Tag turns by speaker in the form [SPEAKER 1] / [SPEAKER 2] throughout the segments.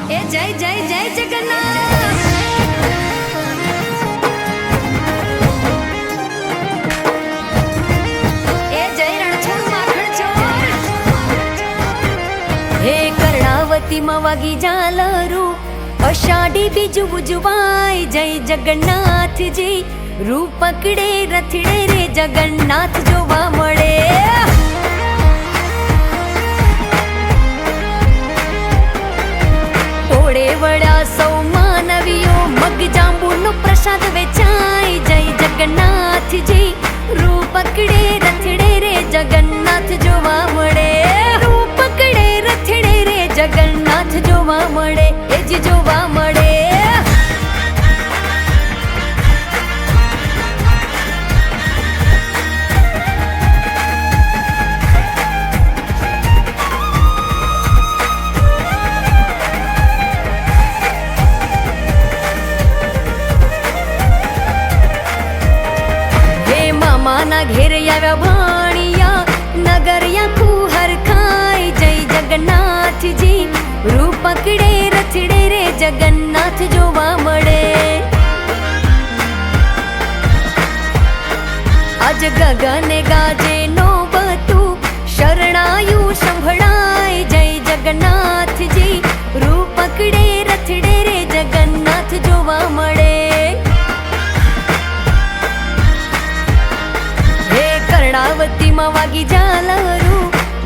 [SPEAKER 1] ए जय जय जय जगन्नाथ। ए जय रणछोड़ माखण चोर। हे कर्णावती मवागी जालरू अषाढ़ी बीज उजवाय जय जगन्नाथ जी। रूप पकड़े रथड़े रे जगन्नाथ जोवा मळे। टोळे वळ्या सौ मानवीओ मग जांबूनो प्रसाद वेचाय जय जगन्नाथ जी। रूप पकड़े रथड़े रे जगन्नाथ जोवा मळे। रूप पकड़े रथड़े रे जगन्नाथ जोवा मळे। ए जी जोवा मळे। माना घेर याव्या भाणिया नगरिया कुहर खाय जय जगन्नाथ जी। रूप पकड़े रथड़े रे जगन्नाथ जोवा मळे। आज गगने गाजे नौबतु शरणायु संभळाय जय जगन्नाथ जी। रूप पकड़े रथड़े रे जगन्नाथ जोवा मळे। कर्णावती मवागी जालरू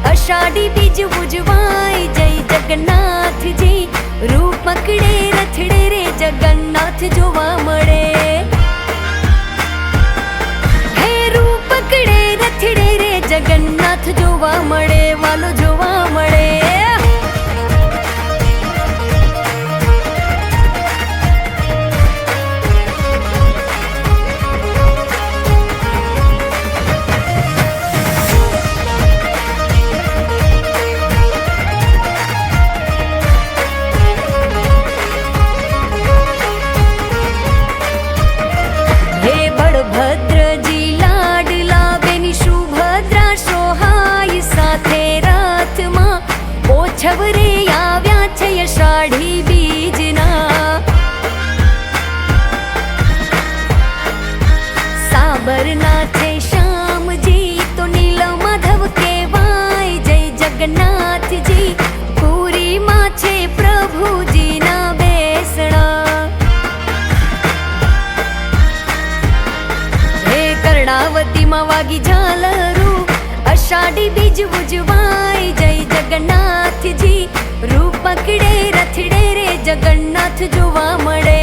[SPEAKER 1] अषाढ़ी बीज उजवाय जय जगन्नाथ जी। रूप पकड़े रथड़े रे जगन्नाथ जोवा मळे। हे रूप पकड़े रथड़े रे जगन्नाथ जोवा मळे। वालो जोवा मळे। भद्रजी लाडला बेनी सुभद्रा सोहाय साथे रथ मां ओछवरे आव्या छे अषाढ़ी बीजना। साबरनाथे श्यामजी तो नील माधव केवाय जय जगन्नाथ जी। पूरी मां छे प्रभुजी ना बेसणा। कर्णावती मवागी जालरू अषाढ़ी बीज उजवाय जय जगन्नाथ जी। रूप पकड़े रथड़े रे जगन्नाथ जोवा मळे।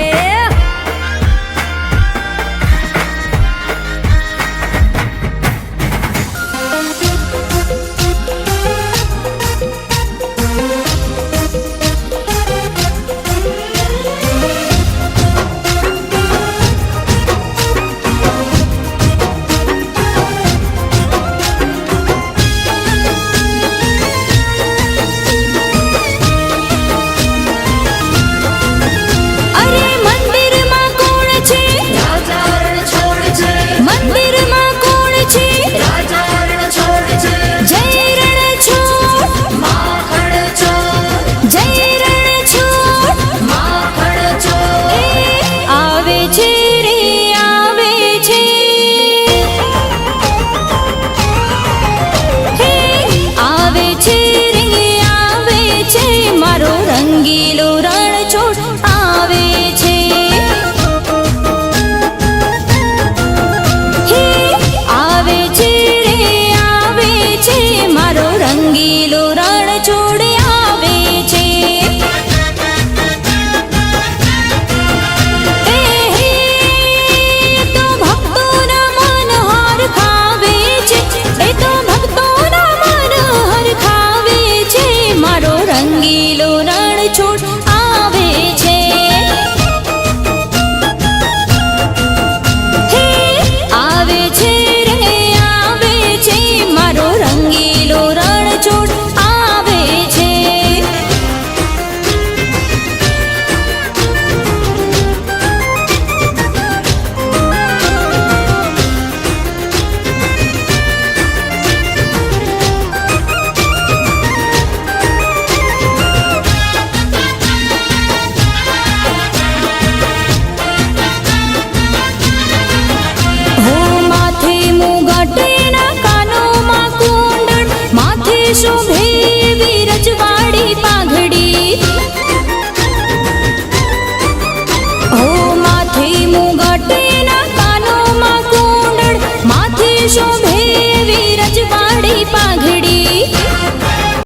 [SPEAKER 1] શોભે એવી રજવાડી પાઘડી ઓ માથે મુગટ એના કાનોમાં કુંડળ માથે શોભે